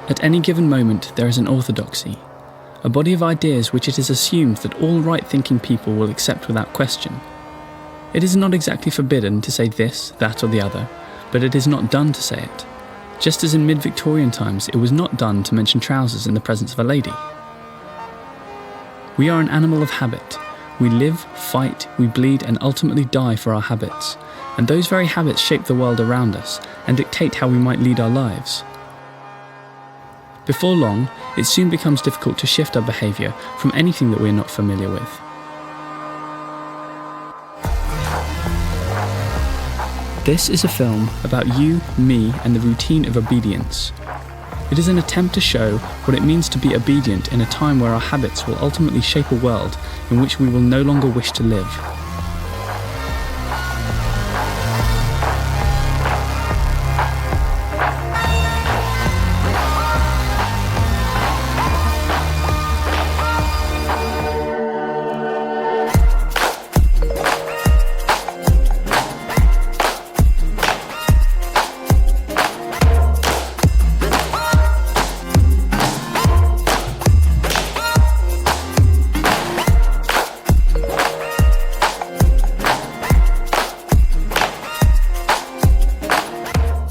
At any given moment, there is an orthodoxy, a body of ideas which it is assumed that all right-thinking people will accept without question. It is not exactly forbidden to say this, that or the other, but it is not done to say it, just as in mid-Victorian times it was not done to mention trousers in the presence of a lady. We are an animal of habit. We live, fight, we bleed and ultimately die for our habits, and those very habits shape the world around us and dictate how we might lead our lives. Before long, it soon becomes difficult to shift our behaviour from anything that we are not familiar with. This is a film about you, me, and the routine of obedience. It is an attempt to show what it means to be obedient in a time where our habits will ultimately shape a world in which we will no longer wish to live.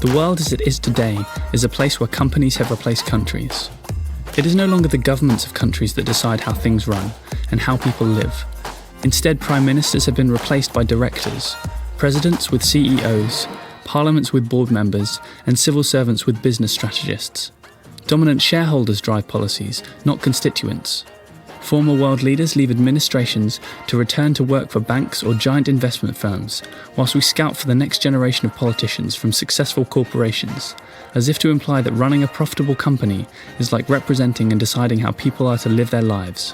The world as it is today is a place where companies have replaced countries. It is no longer the governments of countries that decide how things run and how people live. Instead, prime ministers have been replaced by directors, presidents with CEOs, parliaments with board members, and civil servants with business strategists. Dominant shareholders drive policies, not constituents. Former world leaders leave administrations to return to work for banks or giant investment firms, whilst we scout for the next generation of politicians from successful corporations, as if to imply that running a profitable company is like representing and deciding how people are to live their lives.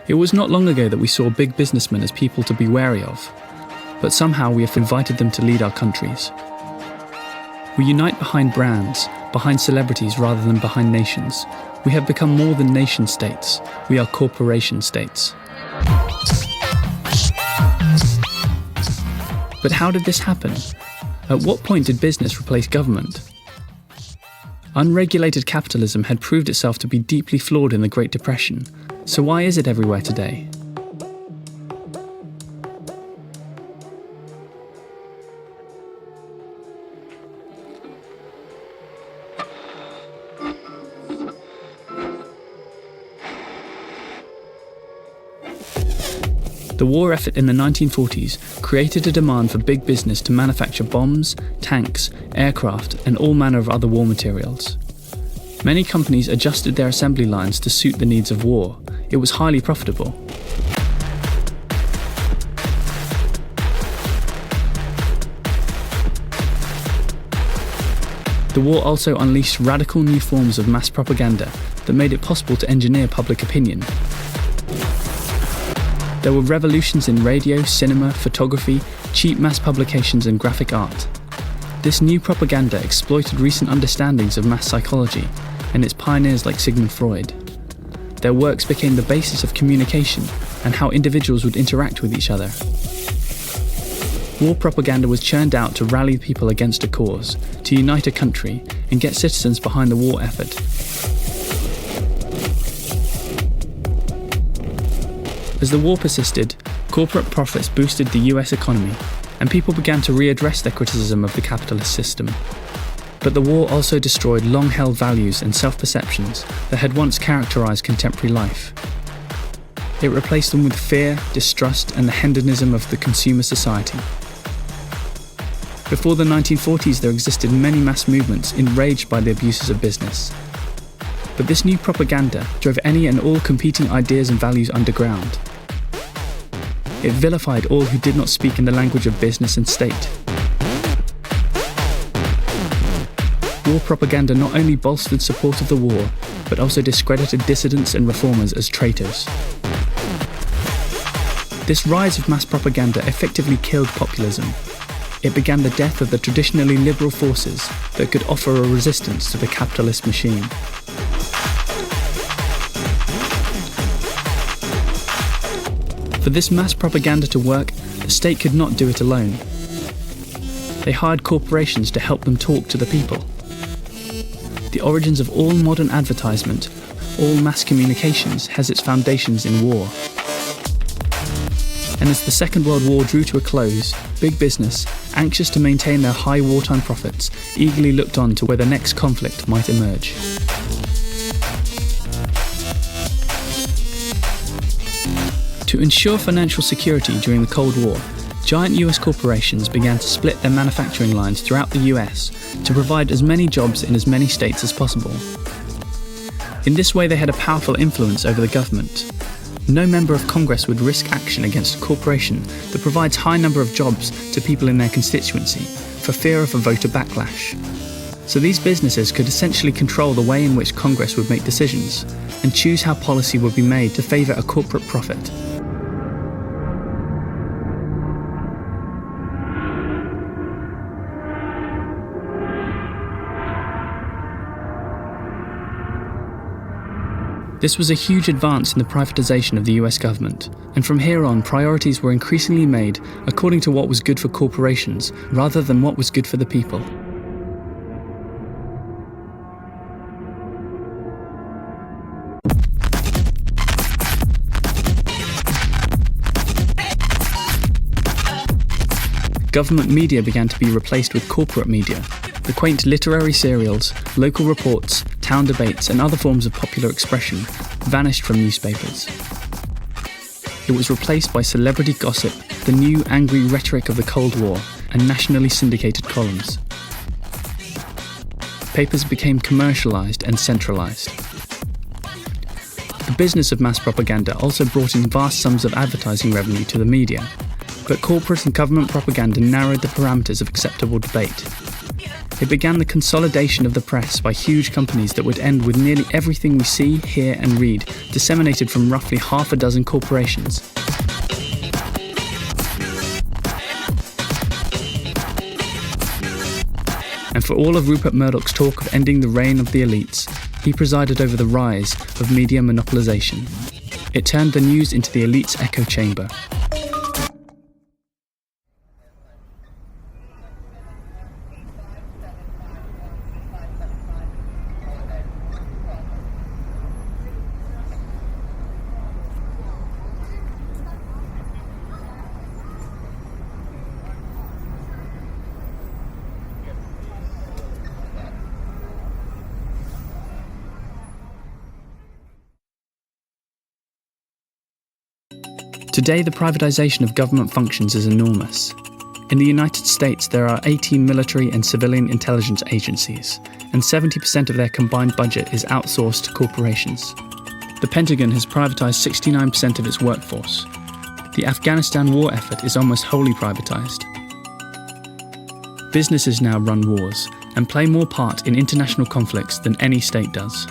It was not long ago that we saw big businessmen as people to be wary of, but somehow we have invited them to lead our countries. We unite behind brands, behind celebrities rather than behind nations. We have become more than nation states. We are corporation states. But how did this happen? At what point did business replace government? Unregulated capitalism had proved itself to be deeply flawed in the Great Depression. So why is it everywhere today? The war effort in the 1940s created a demand for big business to manufacture bombs, tanks, aircraft, and all manner of other war materials. Many companies adjusted their assembly lines to suit the needs of war. It was highly profitable. The war also unleashed radical new forms of mass propaganda that made it possible to engineer public opinion. There were revolutions in radio, cinema, photography, cheap mass publications and graphic art. This new propaganda exploited recent understandings of mass psychology and its pioneers like Sigmund Freud. Their works became the basis of communication and how individuals would interact with each other. War propaganda was churned out to rally people against a cause, to unite a country and get citizens behind the war effort. As the war persisted, corporate profits boosted the US economy, and people began to readdress their criticism of the capitalist system. But the war also destroyed long-held values and self-perceptions that had once characterized contemporary life. It replaced them with fear, distrust, and the hedonism of the consumer society. Before the 1940s, there existed many mass movements enraged by the abuses of business. But this new propaganda drove any and all competing ideas and values underground. It vilified all who did not speak in the language of business and state. War propaganda not only bolstered support of the war, but also discredited dissidents and reformers as traitors. This rise of mass propaganda effectively killed populism. It began the death of the traditionally liberal forces that could offer a resistance to the capitalist machine. For this mass propaganda to work, the state could not do it alone. They hired corporations to help them talk to the people. The origins of all modern advertisement, all mass communications, has its foundations in war. And as the Second World War drew to a close, big business, anxious to maintain their high wartime profits, eagerly looked on to where the next conflict might emerge. To ensure financial security during the Cold War, giant US corporations began to split their manufacturing lines throughout the US to provide as many jobs in as many states as possible. In this way, they had a powerful influence over the government. No member of Congress would risk action against a corporation that provides a high number of jobs to people in their constituency for fear of a voter backlash. So these businesses could essentially control the way in which Congress would make decisions and choose how policy would be made to favour a corporate profit. This was a huge advance in the privatisation of the US government, and from here on priorities were increasingly made according to what was good for corporations rather than what was good for the people. Government media began to be replaced with corporate media. The quaint literary serials, local reports, town debates and other forms of popular expression vanished from newspapers. It was replaced by celebrity gossip, the new angry rhetoric of the Cold War, and nationally syndicated columns. Papers became commercialised and centralised. The business of mass propaganda also brought in vast sums of advertising revenue to the media, but corporate and government propaganda narrowed the parameters of acceptable debate. It began the consolidation of the press by huge companies that would end with nearly everything we see, hear and read disseminated from roughly half a dozen corporations. And for all of Rupert Murdoch's talk of ending the reign of the elites, he presided over the rise of media monopolisation. It turned the news into the elite's echo chamber. Today, the privatisation of government functions is enormous. In the United States, there are 18 military and civilian intelligence agencies, and 70% of their combined budget is outsourced to corporations. The Pentagon has privatised 69% of its workforce. The Afghanistan war effort is almost wholly privatised. Businesses now run wars and play more part in international conflicts than any state does.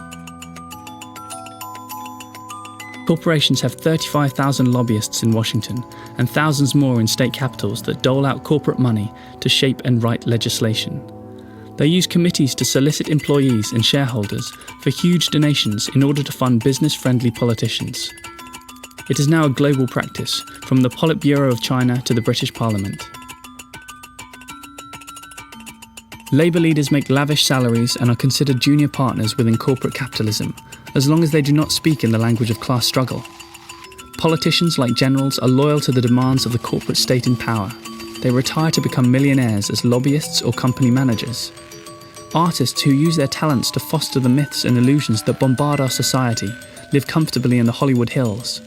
Corporations have 35,000 lobbyists in Washington and thousands more in state capitals that dole out corporate money to shape and write legislation. They use committees to solicit employees and shareholders for huge donations in order to fund business-friendly politicians. It is now a global practice, from the Politburo of China to the British Parliament. Labour leaders make lavish salaries and are considered junior partners within corporate capitalism, as long as they do not speak in the language of class struggle. Politicians, like generals, are loyal to the demands of the corporate state in power. They retire to become millionaires as lobbyists or company managers. Artists who use their talents to foster the myths and illusions that bombard our society live comfortably in the Hollywood Hills.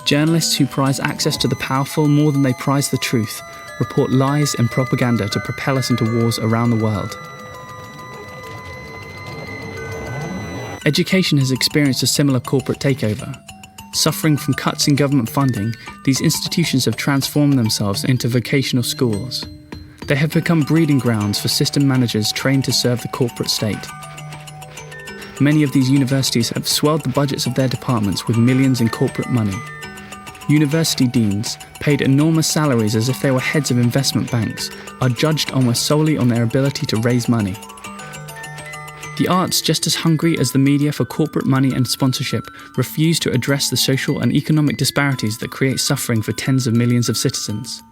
Journalists who prize access to the powerful more than they prize the truth report lies and propaganda to propel us into wars around the world. Education has experienced a similar corporate takeover. Suffering from cuts in government funding, these institutions have transformed themselves into vocational schools. They have become breeding grounds for system managers trained to serve the corporate state. Many of these universities have swelled the budgets of their departments with millions in corporate money. University deans, paid enormous salaries as if they were heads of investment banks, are judged almost solely on their ability to raise money. The arts, just as hungry as the media for corporate money and sponsorship, refuse to address the social and economic disparities that create suffering for tens of millions of citizens.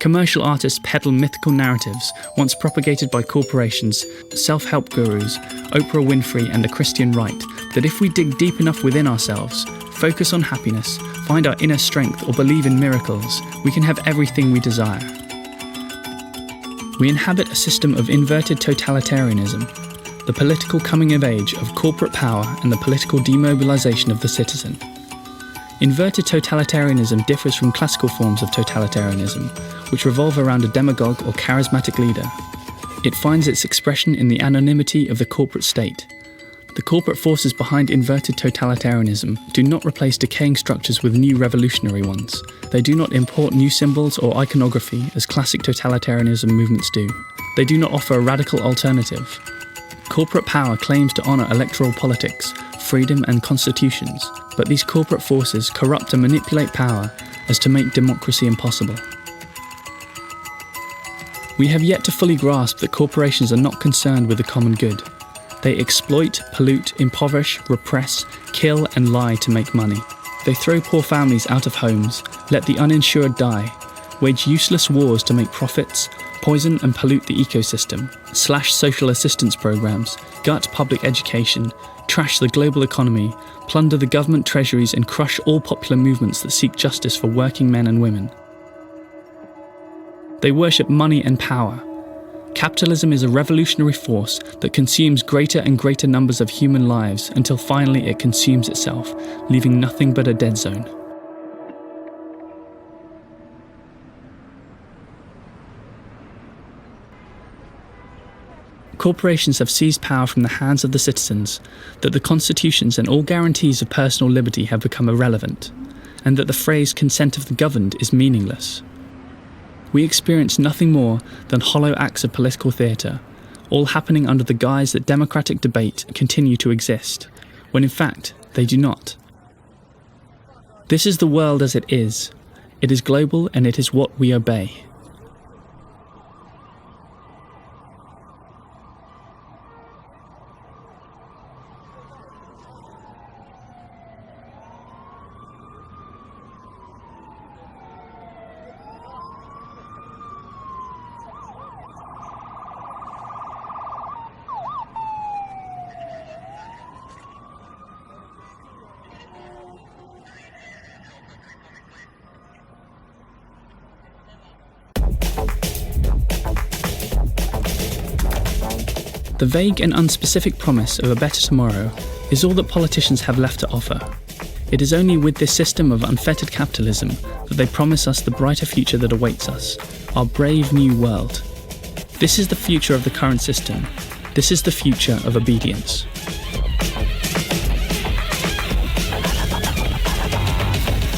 Commercial artists peddle mythical narratives once propagated by corporations, self-help gurus, Oprah Winfrey and the Christian right, that if we dig deep enough within ourselves, focus on happiness, find our inner strength or believe in miracles, we can have everything we desire. We inhabit a system of inverted totalitarianism, the political coming of age of corporate power and the political demobilization of the citizen. Inverted totalitarianism differs from classical forms of totalitarianism, which revolve around a demagogue or charismatic leader. It finds its expression in the anonymity of the corporate state. The corporate forces behind inverted totalitarianism do not replace decaying structures with new revolutionary ones. They do not import new symbols or iconography as classic totalitarianism movements do. They do not offer a radical alternative. Corporate power claims to honour electoral politics, freedom and constitutions, but these corporate forces corrupt and manipulate power as to make democracy impossible. We have yet to fully grasp that corporations are not concerned with the common good. They exploit, pollute, impoverish, repress, kill and lie to make money. They throw poor families out of homes, let the uninsured die, wage useless wars to make profits, poison and pollute the ecosystem, slash social assistance programs, gut public education, trash the global economy, plunder the government treasuries and crush all popular movements that seek justice for working men and women. They worship money and power. Capitalism is a revolutionary force that consumes greater and greater numbers of human lives until finally it consumes itself, leaving nothing but a dead zone. Corporations have seized power from the hands of the citizens, that the constitutions and all guarantees of personal liberty have become irrelevant, and that the phrase consent of the governed is meaningless. We experience nothing more than hollow acts of political theatre, all happening under the guise that democratic debate continue to exist, when in fact they do not. This is the world as it is. It is global and it is what we obey. The vague and unspecific promise of a better tomorrow is all that politicians have left to offer. It is only with this system of unfettered capitalism that they promise us the brighter future that awaits us, our brave new world. This is the future of the current system. This is the future of obedience.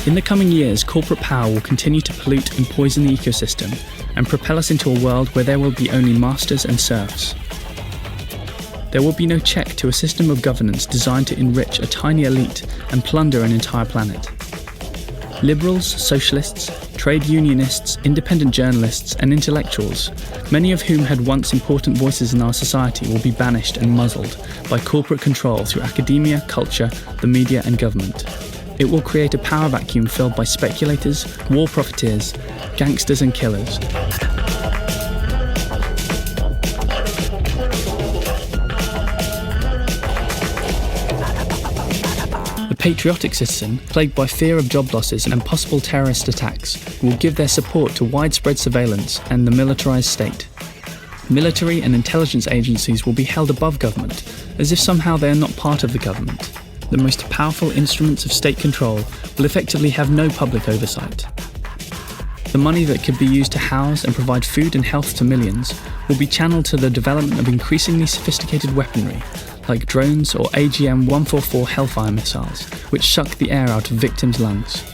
In the coming years, corporate power will continue to pollute and poison the ecosystem and propel us into a world where there will be only masters and serfs. There will be no check to a system of governance designed to enrich a tiny elite and plunder an entire planet. Liberals, socialists, trade unionists, independent journalists and intellectuals, many of whom had once important voices in our society, will be banished and muzzled by corporate control through academia, culture, the media and government. It will create a power vacuum filled by speculators, war profiteers, gangsters and killers. The patriotic citizen, plagued by fear of job losses and possible terrorist attacks, will give their support to widespread surveillance and the militarized state. Military and intelligence agencies will be held above government, as if somehow they are not part of the government. The most powerful instruments of state control will effectively have no public oversight. The money that could be used to house and provide food and health to millions will be channeled to the development of increasingly sophisticated weaponry, like drones or AGM-144 Hellfire missiles, which suck the air out of victims' lungs.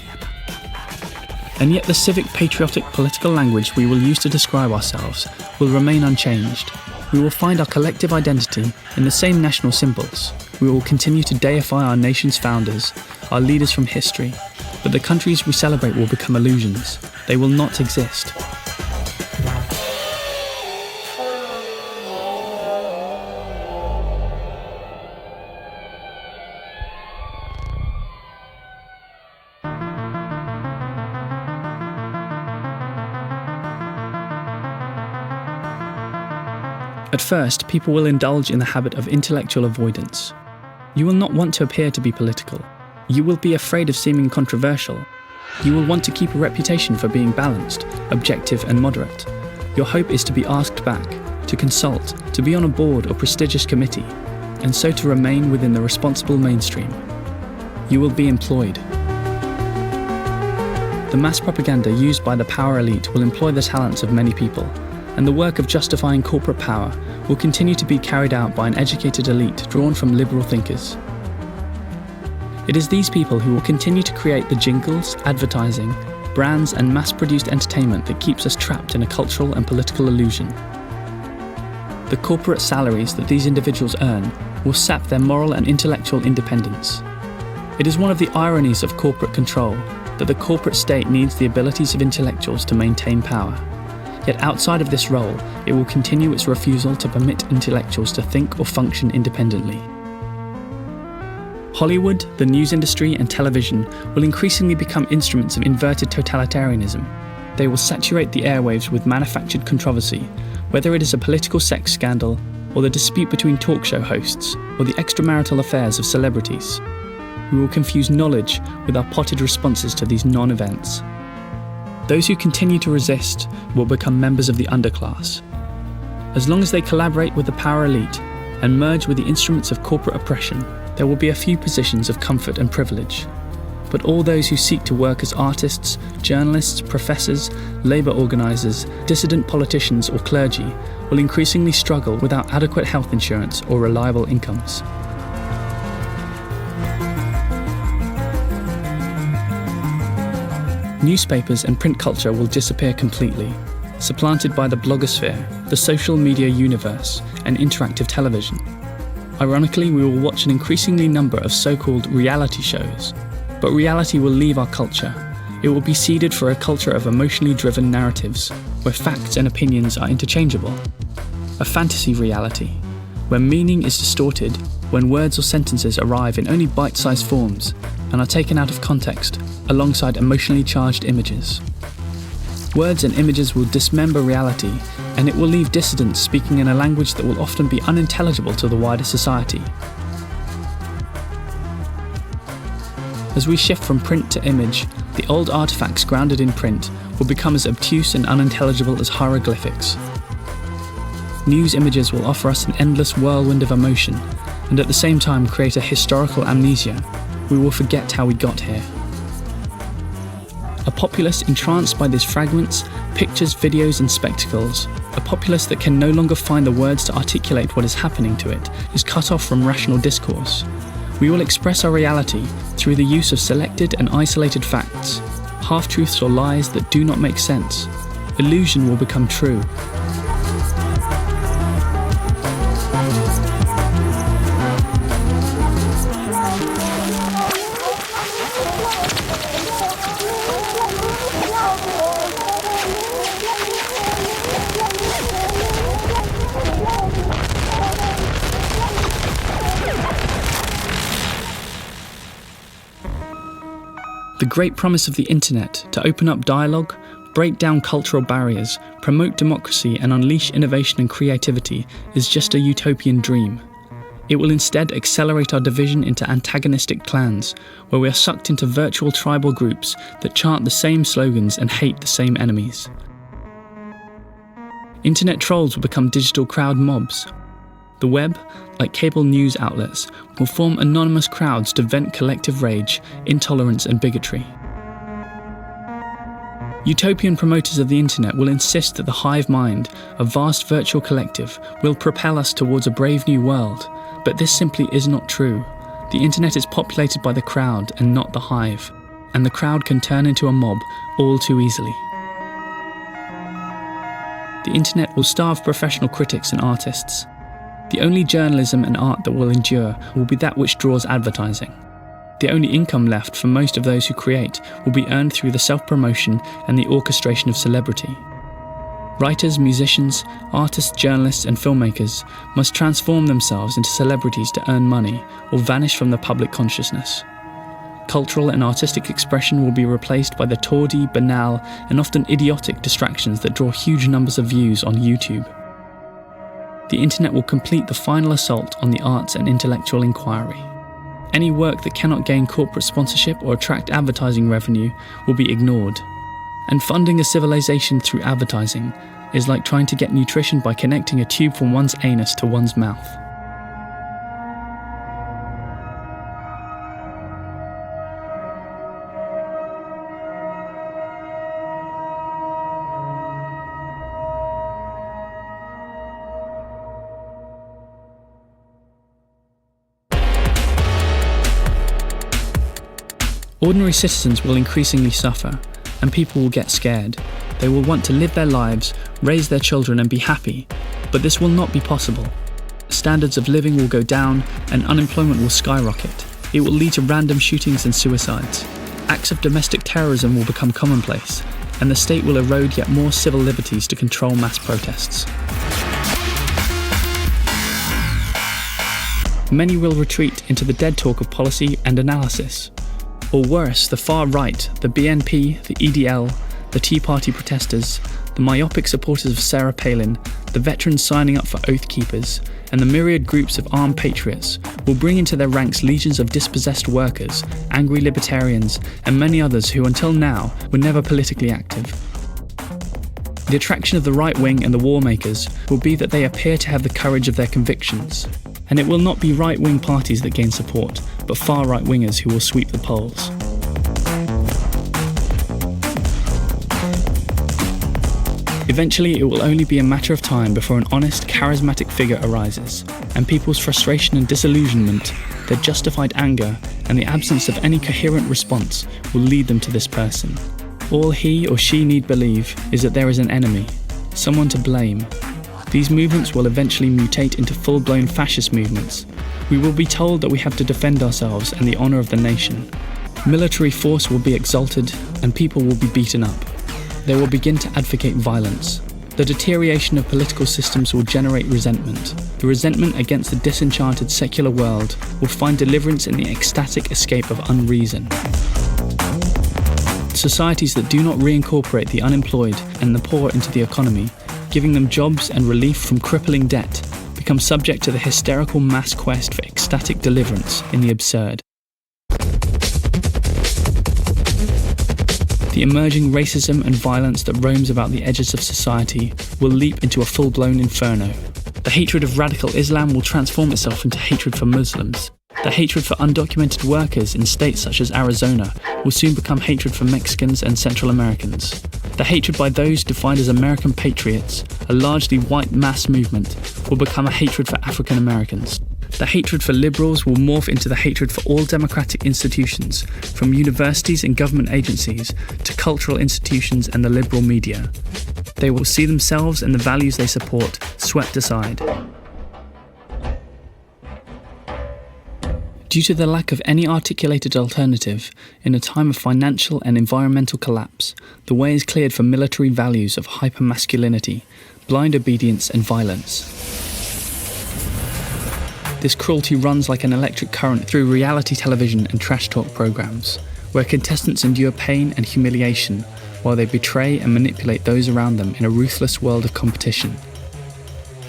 And yet the civic, patriotic, political language we will use to describe ourselves will remain unchanged. We will find our collective identity in the same national symbols. We will continue to deify our nation's founders, our leaders from history, but the countries we celebrate will become illusions. They will not exist. At first, people will indulge in the habit of intellectual avoidance. You will not want to appear to be political. You will be afraid of seeming controversial. You will want to keep a reputation for being balanced, objective and moderate. Your hope is to be asked back, to consult, to be on a board or prestigious committee, and so to remain within the responsible mainstream. You will be employed. The mass propaganda used by the power elite will employ the talents of many people, and the work of justifying corporate power will continue to be carried out by an educated elite drawn from liberal thinkers. It is these people who will continue to create the jingles, advertising, brands and mass-produced entertainment that keeps us trapped in a cultural and political illusion. The corporate salaries that these individuals earn will sap their moral and intellectual independence. It is one of the ironies of corporate control that the corporate state needs the abilities of intellectuals to maintain power. Yet outside of this role, it will continue its refusal to permit intellectuals to think or function independently. Hollywood, the news industry and television will increasingly become instruments of inverted totalitarianism. They will saturate the airwaves with manufactured controversy, whether it is a political sex scandal, or the dispute between talk show hosts, or the extramarital affairs of celebrities. We will confuse knowledge with our potted responses to these non-events. Those who continue to resist will become members of the underclass. As long as they collaborate with the power elite and merge with the instruments of corporate oppression, there will be a few positions of comfort and privilege. But all those who seek to work as artists, journalists, professors, labour organisers, dissident politicians or clergy will increasingly struggle without adequate health insurance or reliable incomes. Newspapers and print culture will disappear completely, supplanted by the blogosphere, the social media universe, and interactive television. Ironically, we will watch an increasingly number of so-called reality shows, but reality will leave our culture. It will be ceded for a culture of emotionally driven narratives, where facts and opinions are interchangeable. A fantasy reality, where meaning is distorted when words or sentences arrive in only bite-sized forms and are taken out of context, alongside emotionally charged images. Words and images will dismember reality, and it will leave dissidents speaking in a language that will often be unintelligible to the wider society. As we shift from print to image, the old artifacts grounded in print will become as obtuse and unintelligible as hieroglyphics. News images will offer us an endless whirlwind of emotion, and at the same time create a historical amnesia. We will forget how we got here. A populace entranced by these fragments, pictures, videos and spectacles, a populace that can no longer find the words to articulate what is happening to it, is cut off from rational discourse. We will express our reality through the use of selected and isolated facts, half-truths or lies that do not make sense. Illusion will become true. The great promise of the internet to open up dialogue, break down cultural barriers, promote democracy and unleash innovation and creativity is just a utopian dream. It will instead accelerate our division into antagonistic clans, where we are sucked into virtual tribal groups that chant the same slogans and hate the same enemies. Internet trolls will become digital crowd mobs. The web, like cable news outlets, will form anonymous crowds to vent collective rage, intolerance and bigotry. Utopian promoters of the internet will insist that the hive mind, a vast virtual collective, will propel us towards a brave new world, but this simply is not true. The internet is populated by the crowd and not the hive, and the crowd can turn into a mob all too easily. The internet will starve professional critics and artists. The only journalism and art that will endure will be that which draws advertising. The only income left for most of those who create will be earned through the self-promotion and the orchestration of celebrity. Writers, musicians, artists, journalists and filmmakers must transform themselves into celebrities to earn money or vanish from the public consciousness. Cultural and artistic expression will be replaced by the tawdry, banal and often idiotic distractions that draw huge numbers of views on YouTube. The internet will complete the final assault on the arts and intellectual inquiry. Any work that cannot gain corporate sponsorship or attract advertising revenue will be ignored. And funding a civilization through advertising is like trying to get nutrition by connecting a tube from one's anus to one's mouth. Ordinary citizens will increasingly suffer, and people will get scared. They will want to live their lives, raise their children and be happy, but this will not be possible. Standards of living will go down and unemployment will skyrocket. It will lead to random shootings and suicides. Acts of domestic terrorism will become commonplace, and the state will erode yet more civil liberties to control mass protests. Many will retreat into the dead talk of policy and analysis. Or worse, the far right, the BNP, the EDL, the Tea Party protesters, the myopic supporters of Sarah Palin, the veterans signing up for Oath Keepers, and the myriad groups of armed patriots will bring into their ranks legions of dispossessed workers, angry libertarians, and many others who until now were never politically active. The attraction of the right wing and the war makers will be that they appear to have the courage of their convictions. And it will not be right-wing parties that gain support, but far-right wingers who will sweep the polls. Eventually, it will only be a matter of time before an honest, charismatic figure arises, and people's frustration and disillusionment, their justified anger, and the absence of any coherent response will lead them to this person. All he or she need believe is that there is an enemy, someone to blame. These movements will eventually mutate into full-blown fascist movements. We will be told that we have to defend ourselves and the honour of the nation. Military force will be exalted and people will be beaten up. They will begin to advocate violence. The deterioration of political systems will generate resentment. The resentment against the disenchanted secular world will find deliverance in the ecstatic escape of unreason. Societies that do not reincorporate the unemployed and the poor into the economy, giving them jobs and relief from crippling debt, become subject to the hysterical mass quest for ecstatic deliverance in the absurd. The emerging racism and violence that roams about the edges of society will leap into a full-blown inferno. The hatred of radical Islam will transform itself into hatred for Muslims. The hatred for undocumented workers in states such as Arizona will soon become hatred for Mexicans and Central Americans. The hatred by those defined as American patriots, a largely white mass movement, will become a hatred for African Americans. The hatred for liberals will morph into the hatred for all democratic institutions, from universities and government agencies to cultural institutions and the liberal media. They will see themselves and the values they support swept aside. Due to the lack of any articulated alternative, in a time of financial and environmental collapse, the way is cleared for military values of hypermasculinity, blind obedience and violence. This cruelty runs like an electric current through reality television and trash talk programs, where contestants endure pain and humiliation while they betray and manipulate those around them in a ruthless world of competition.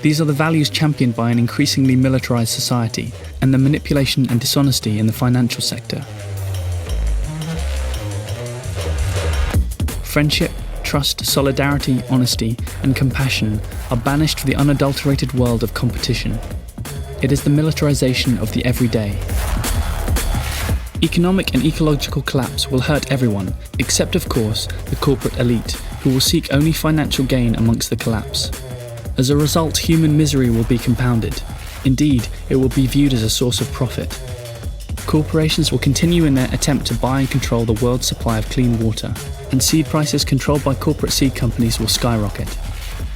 These are the values championed by an increasingly militarized society and the manipulation and dishonesty in the financial sector. Friendship, trust, solidarity, honesty, and compassion are banished for the unadulterated world of competition. It is the militarization of the everyday. Economic and ecological collapse will hurt everyone, except of course the corporate elite, who will seek only financial gain amongst the collapse. As a result, human misery will be compounded. Indeed, it will be viewed as a source of profit. Corporations will continue in their attempt to buy and control the world's supply of clean water, and seed prices controlled by corporate seed companies will skyrocket.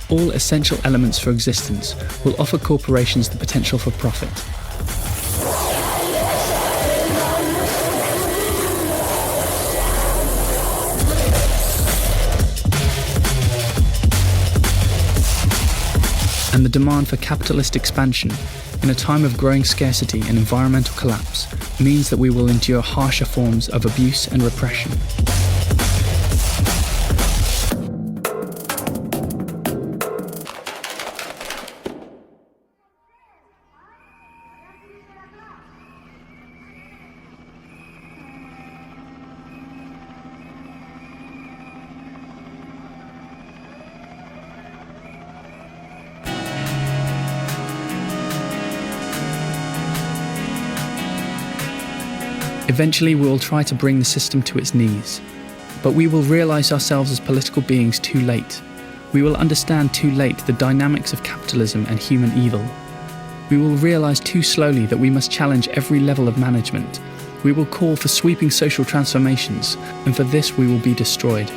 All essential elements for existence will offer corporations the potential for profit. And the demand for capitalist expansion, in a time of growing scarcity and environmental collapse, means that we will endure harsher forms of abuse and repression. Eventually we will try to bring the system to its knees. But we will realise ourselves as political beings too late. We will understand too late the dynamics of capitalism and human evil. We will realise too slowly that we must challenge every level of management. We will call for sweeping social transformations, and for this we will be destroyed.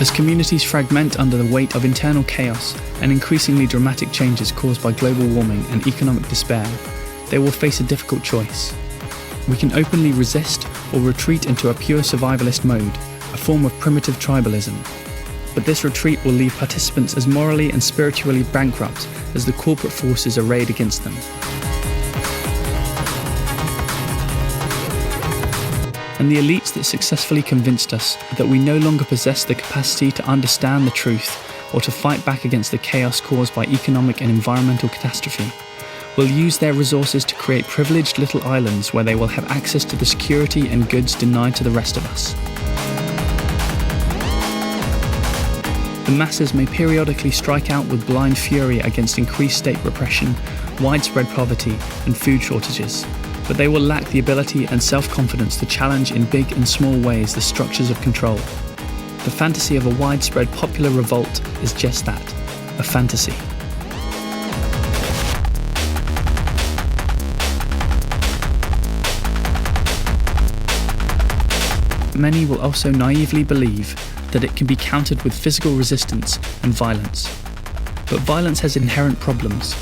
As communities fragment under the weight of internal chaos and increasingly dramatic changes caused by global warming and economic despair, they will face a difficult choice. We can openly resist or retreat into a pure survivalist mode, a form of primitive tribalism. But this retreat will leave participants as morally and spiritually bankrupt as the corporate forces arrayed against them. And the elites that successfully convinced us that we no longer possess the capacity to understand the truth or to fight back against the chaos caused by economic and environmental catastrophe will use their resources to create privileged little islands where they will have access to the security and goods denied to the rest of us. The masses may periodically strike out with blind fury against increased state repression, widespread poverty, and food shortages, but they will lack the ability and self-confidence to challenge in big and small ways the structures of control. The fantasy of a widespread popular revolt is just that, a fantasy. Many will also naively believe that it can be countered with physical resistance and violence. But violence has inherent problems.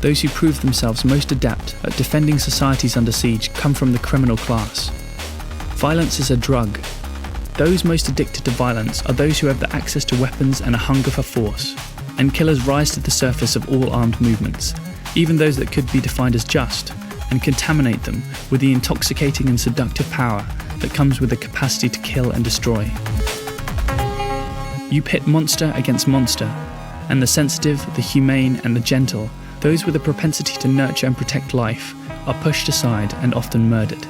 Those who prove themselves most adept at defending societies under siege come from the criminal class. Violence is a drug. Those most addicted to violence are those who have the access to weapons and a hunger for force. And killers rise to the surface of all armed movements, even those that could be defined as just, and contaminate them with the intoxicating and seductive power that comes with the capacity to kill and destroy. You pit monster against monster, and the sensitive, the humane, and the gentle, those with a propensity to nurture and protect life, are pushed aside and often murdered.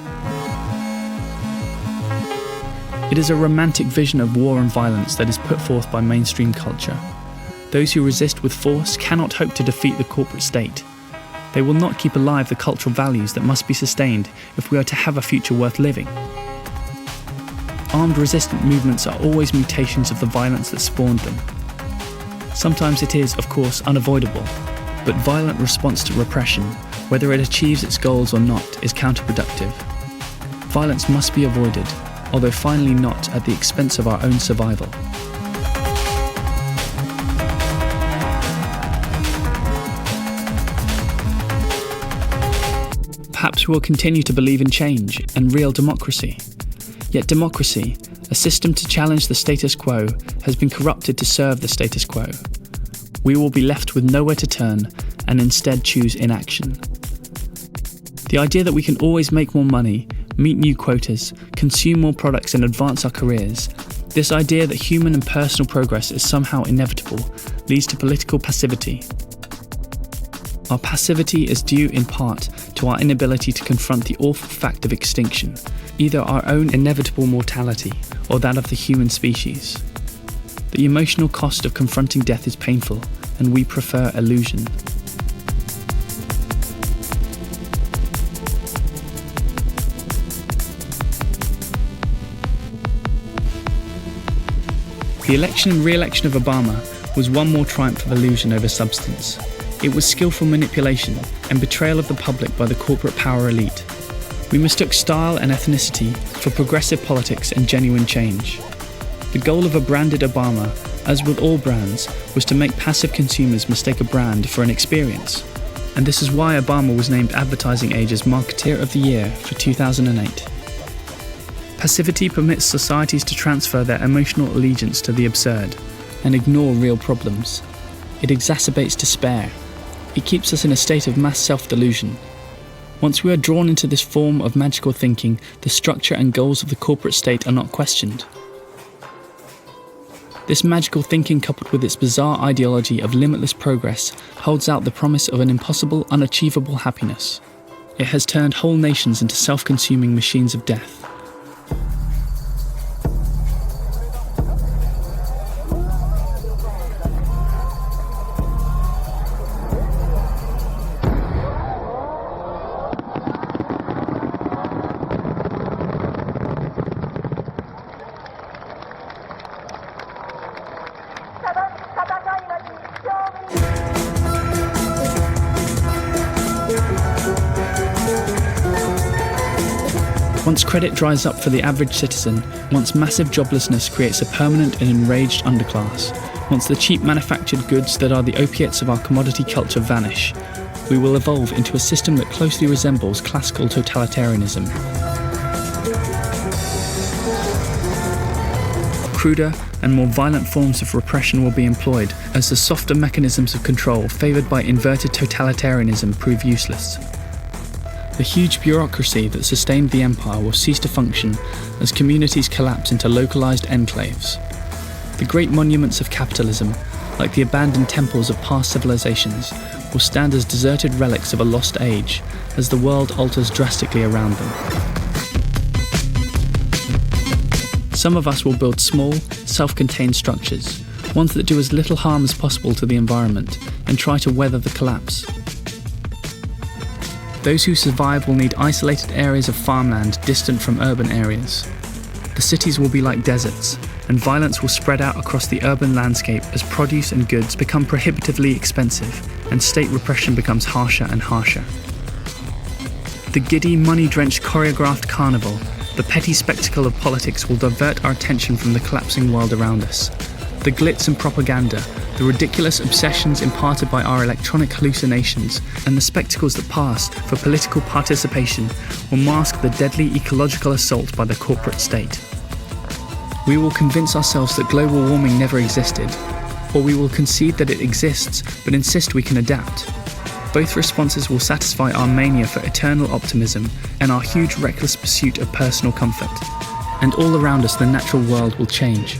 It is a romantic vision of war and violence that is put forth by mainstream culture. Those who resist with force cannot hope to defeat the corporate state. They will not keep alive the cultural values that must be sustained if we are to have a future worth living. Armed resistant movements are always mutations of the violence that spawned them. Sometimes it is, of course, unavoidable, but violent response to repression, whether it achieves its goals or not, is counterproductive. Violence must be avoided, although finally not at the expense of our own survival. Perhaps we will continue to believe in change and real democracy. Yet democracy, a system to challenge the status quo, has been corrupted to serve the status quo. We will be left with nowhere to turn and instead choose inaction. The idea that we can always make more money, meet new quotas, consume more products and advance our careers, this idea that human and personal progress is somehow inevitable, leads to political passivity. Our passivity is due in part to our inability to confront the awful fact of extinction, either our own inevitable mortality or that of the human species. The emotional cost of confronting death is painful, and we prefer illusion. The election and re-election of Obama was one more triumph of illusion over substance. It was skillful manipulation and betrayal of the public by the corporate power elite. We mistook style and ethnicity for progressive politics and genuine change. The goal of a branded Obama, as with all brands, was to make passive consumers mistake a brand for an experience. And this is why Obama was named Advertising Age's Marketeer of the Year for 2008. Passivity permits societies to transfer their emotional allegiance to the absurd and ignore real problems. It exacerbates despair. It keeps us in a state of mass self-delusion. Once we are drawn into this form of magical thinking, the structure and goals of the corporate state are not questioned. This magical thinking, coupled with its bizarre ideology of limitless progress, holds out the promise of an impossible, unachievable happiness. It has turned whole nations into self-consuming machines of death. Once credit dries up for the average citizen, once massive joblessness creates a permanent and enraged underclass, once the cheap manufactured goods that are the opiates of our commodity culture vanish, we will evolve into a system that closely resembles classical totalitarianism. Cruder and more violent forms of repression will be employed as the softer mechanisms of control favoured by inverted totalitarianism prove useless. The huge bureaucracy that sustained the empire will cease to function as communities collapse into localised enclaves. The great monuments of capitalism, like the abandoned temples of past civilizations, will stand as deserted relics of a lost age as the world alters drastically around them. Some of us will build small, self-contained structures, ones that do as little harm as possible to the environment and try to weather the collapse. Those who survive will need isolated areas of farmland distant from urban areas. The cities will be like deserts, and violence will spread out across the urban landscape as produce and goods become prohibitively expensive and state repression becomes harsher and harsher. The giddy, money-drenched choreographed carnival, the petty spectacle of politics will divert our attention from the collapsing world around us. The glitz and propaganda, the ridiculous obsessions imparted by our electronic hallucinations, and the spectacles that pass for political participation will mask the deadly ecological assault by the corporate state. We will convince ourselves that global warming never existed, or we will concede that it exists but insist we can adapt. Both responses will satisfy our mania for eternal optimism and our huge reckless pursuit of personal comfort. And all around us the natural world will change.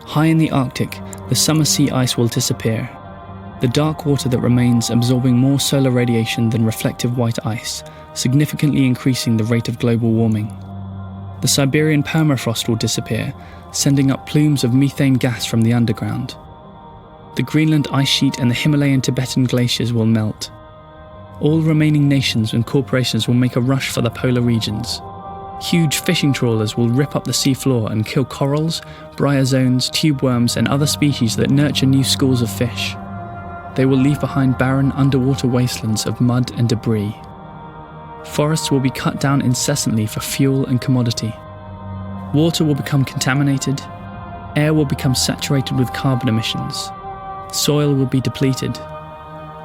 High in the Arctic, the summer sea ice will disappear. The dark water that remains absorbing more solar radiation than reflective white ice, significantly increasing the rate of global warming. The Siberian permafrost will disappear, sending up plumes of methane gas from the underground. The Greenland ice sheet and the Himalayan Tibetan glaciers will melt. All remaining nations and corporations will make a rush for the polar regions. Huge fishing trawlers will rip up the seafloor and kill corals, bryozoans, tube worms, and other species that nurture new schools of fish. They will leave behind barren underwater wastelands of mud and debris. Forests will be cut down incessantly for fuel and commodity. Water will become contaminated. Air will become saturated with carbon emissions. Soil will be depleted.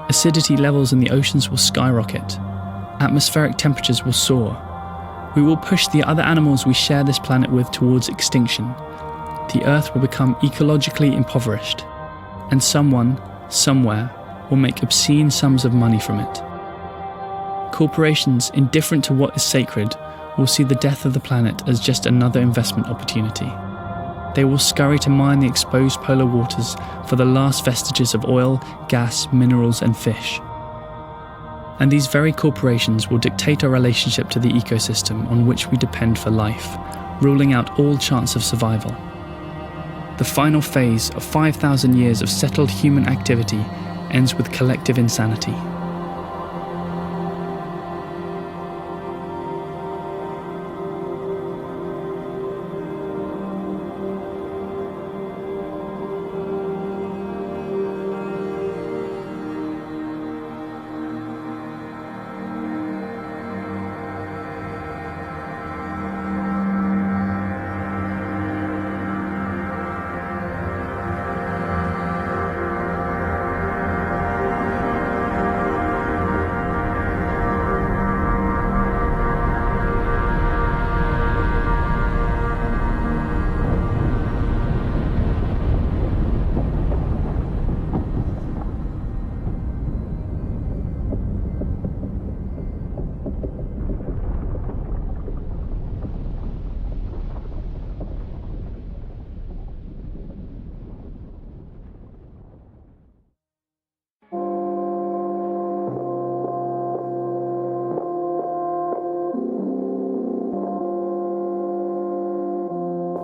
Acidity levels in the oceans will skyrocket. Atmospheric temperatures will soar. We will push the other animals we share this planet with towards extinction. The Earth will become ecologically impoverished. And someone, somewhere, will make obscene sums of money from it. Corporations, indifferent to what is sacred, will see the death of the planet as just another investment opportunity. They will scurry to mine the exposed polar waters for the last vestiges of oil, gas, minerals, and fish. And these very corporations will dictate our relationship to the ecosystem on which we depend for life, ruling out all chance of survival. The final phase of 5,000 years of settled human activity ends with collective insanity.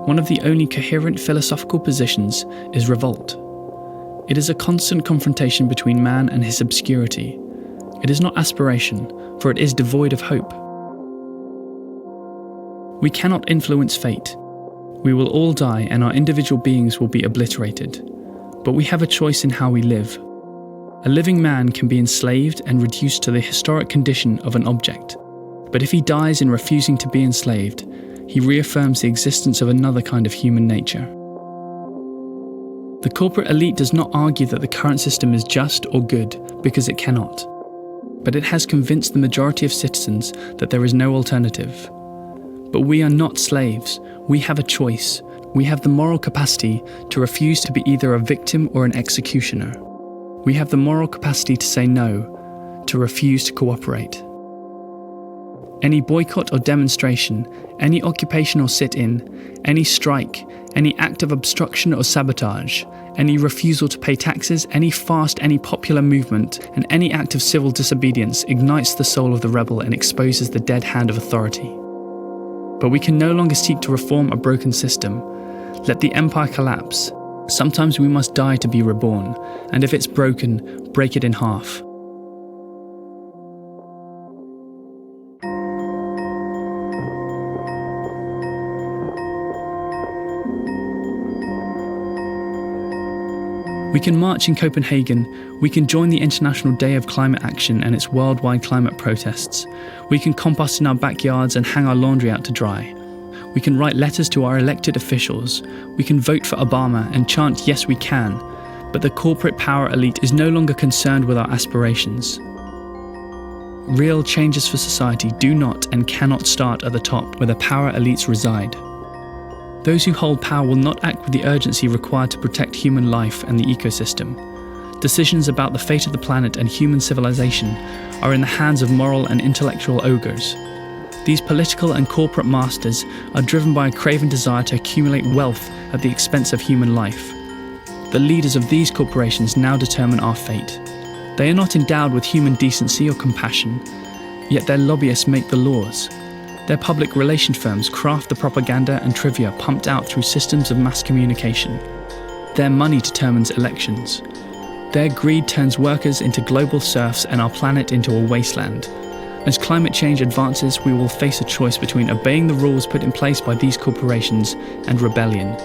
One of the only coherent philosophical positions is revolt. It is a constant confrontation between man and his obscurity. It is not aspiration, for it is devoid of hope. We cannot influence fate. We will all die and our individual beings will be obliterated. But we have a choice in how we live. A living man can be enslaved and reduced to the historic condition of an object. But if he dies in refusing to be enslaved, he reaffirms the existence of another kind of human nature. The corporate elite does not argue that the current system is just or good because it cannot. But it has convinced the majority of citizens that there is no alternative. But we are not slaves. We have a choice. We have the moral capacity to refuse to be either a victim or an executioner. We have the moral capacity to say no, to refuse to cooperate. Any boycott or demonstration, any occupation or sit-in, any strike, any act of obstruction or sabotage, any refusal to pay taxes, any fast, any popular movement, and any act of civil disobedience ignites the soul of the rebel and exposes the dead hand of authority. But we can no longer seek to reform a broken system. Let the empire collapse. Sometimes we must die to be reborn, and if it's broken, break it in half. We can march in Copenhagen, we can join the International Day of Climate Action and its worldwide climate protests. We can compost in our backyards and hang our laundry out to dry. We can write letters to our elected officials. We can vote for Obama and chant, "Yes, we can." But the corporate power elite is no longer concerned with our aspirations. Real changes for society do not and cannot start at the top where the power elites reside. Those who hold power will not act with the urgency required to protect human life and the ecosystem. Decisions about the fate of the planet and human civilization are in the hands of moral and intellectual ogres. These political and corporate masters are driven by a craven desire to accumulate wealth at the expense of human life. The leaders of these corporations now determine our fate. They are not endowed with human decency or compassion, yet their lobbyists make the laws. Their public relation firms craft the propaganda and trivia pumped out through systems of mass communication. Their money determines elections. Their greed turns workers into global serfs and our planet into a wasteland. As climate change advances, we will face a choice between obeying the rules put in place by these corporations and rebellion.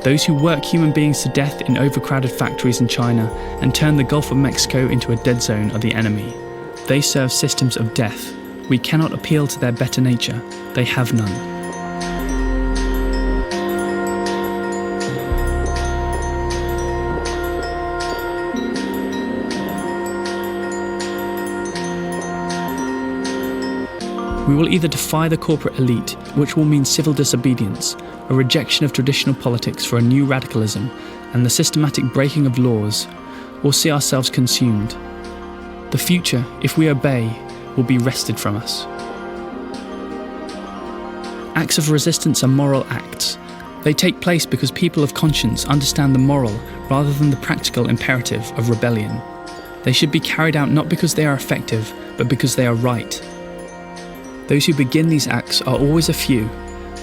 Those who work human beings to death in overcrowded factories in China and turn the Gulf of Mexico into a dead zone are the enemy. They serve systems of death. We cannot appeal to their better nature. They have none. We will either defy the corporate elite, which will mean civil disobedience, a rejection of traditional politics for a new radicalism, and the systematic breaking of laws, or see ourselves consumed. The future, if we obey, will be wrested from us. Acts of resistance are moral acts. They take place because people of conscience understand the moral rather than the practical imperative of rebellion. They should be carried out not because they are effective, but because they are right. Those who begin these acts are always a few,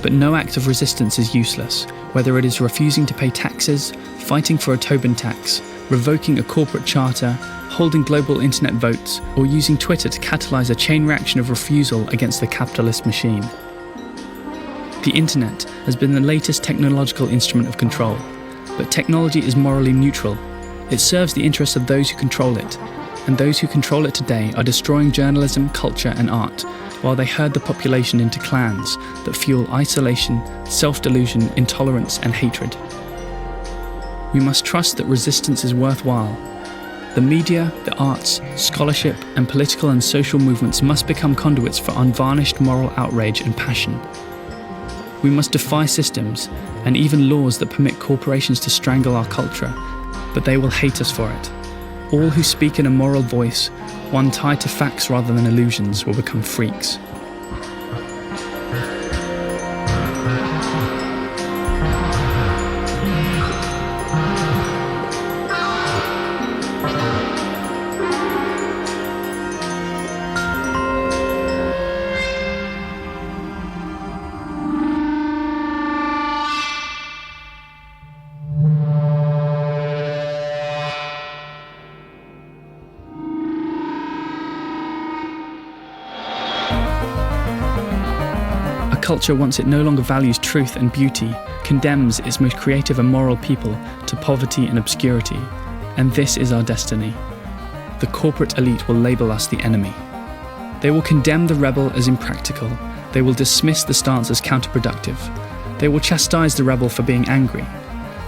but no act of resistance is useless, whether it is refusing to pay taxes, fighting for a Tobin tax, revoking a corporate charter, holding global internet votes, or using Twitter to catalyze a chain reaction of refusal against the capitalist machine. The internet has been the latest technological instrument of control, but technology is morally neutral. It serves the interests of those who control it, and those who control it today are destroying journalism, culture, and art, while they herd the population into clans that fuel isolation, self-delusion, intolerance, and hatred. We must trust that resistance is worthwhile. The media, the arts, scholarship, and political and social movements must become conduits for unvarnished moral outrage and passion. We must defy systems and even laws that permit corporations to strangle our culture, but they will hate us for it. All who speak in a moral voice, one tied to facts rather than illusions, will become freaks. Culture, once it no longer values truth and beauty, condemns its most creative and moral people to poverty and obscurity. And this is our destiny. The corporate elite will label us the enemy. They will condemn the rebel as impractical. They will dismiss the stance as counterproductive. They will chastise the rebel for being angry.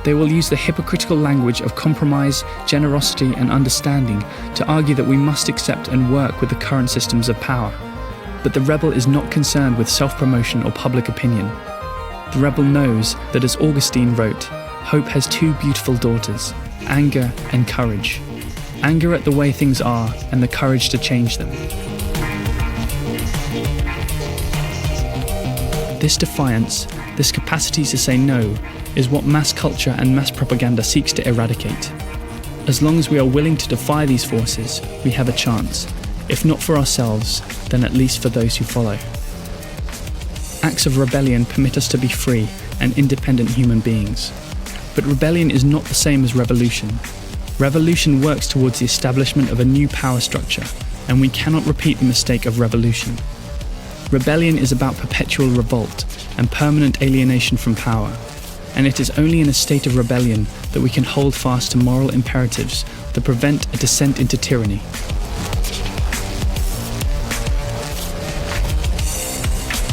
They will use the hypocritical language of compromise, generosity, and understanding to argue that we must accept and work with the current systems of power. But the rebel is not concerned with self-promotion or public opinion. The rebel knows that, as Augustine wrote, hope has two beautiful daughters, anger and courage. Anger at the way things are and the courage to change them. This defiance, this capacity to say no, is what mass culture and mass propaganda seeks to eradicate. As long as we are willing to defy these forces, we have a chance. If not for ourselves, then at least for those who follow. Acts of rebellion permit us to be free and independent human beings. But rebellion is not the same as revolution. Revolution works towards the establishment of a new power structure, and we cannot repeat the mistake of revolution. Rebellion is about perpetual revolt and permanent alienation from power, and it is only in a state of rebellion that we can hold fast to moral imperatives that prevent a descent into tyranny.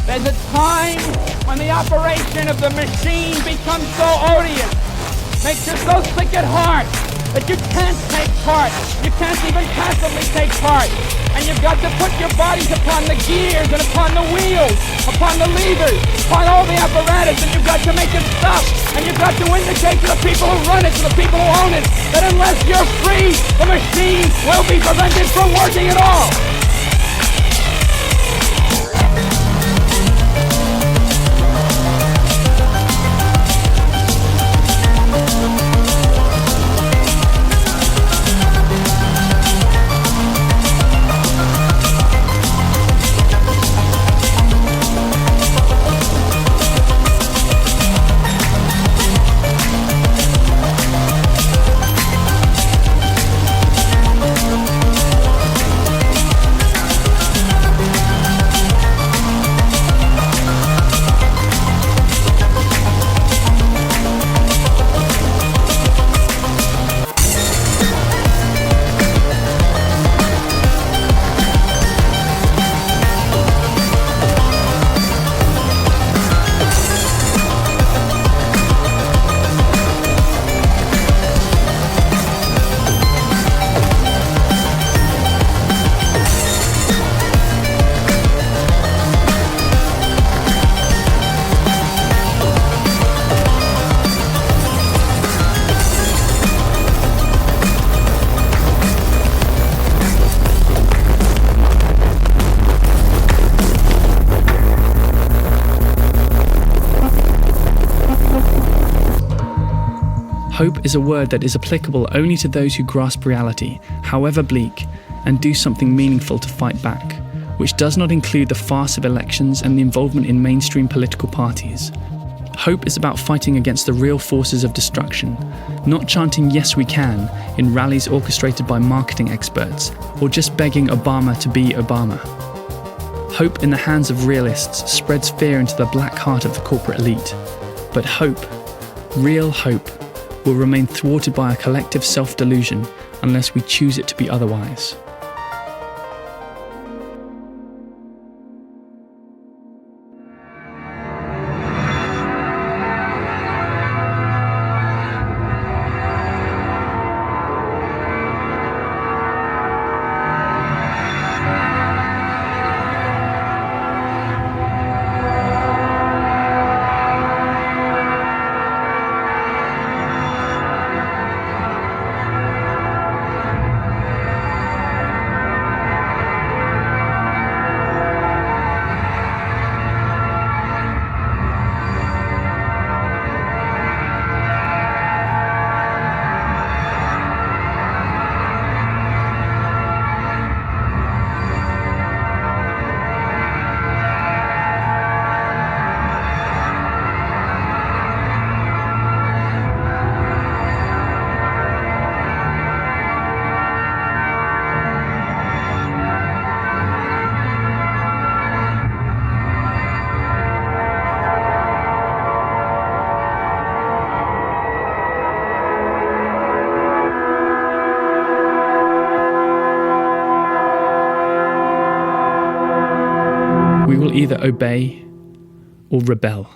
There's a time when the operation of the machine becomes so odious, makes you so sick at heart that you can't take part. You can't even passively take part. And you've got to put your bodies upon the gears and upon the wheels, upon the levers, upon all the apparatus, and you've got to make it stop. And you've got to indicate to the people who run it, to the people who own it, that unless you're free, the machine will be prevented from working at all. Hope is a word that is applicable only to those who grasp reality, however bleak, and do something meaningful to fight back, which does not include the farce of elections and the involvement in mainstream political parties. Hope is about fighting against the real forces of destruction, not chanting "yes we can" in rallies orchestrated by marketing experts, or just begging Obama to be Obama. Hope in the hands of realists spreads fear into the black heart of the corporate elite. But hope, real hope, will remain thwarted by a collective self-delusion unless we choose it to be otherwise. We will either obey or rebel.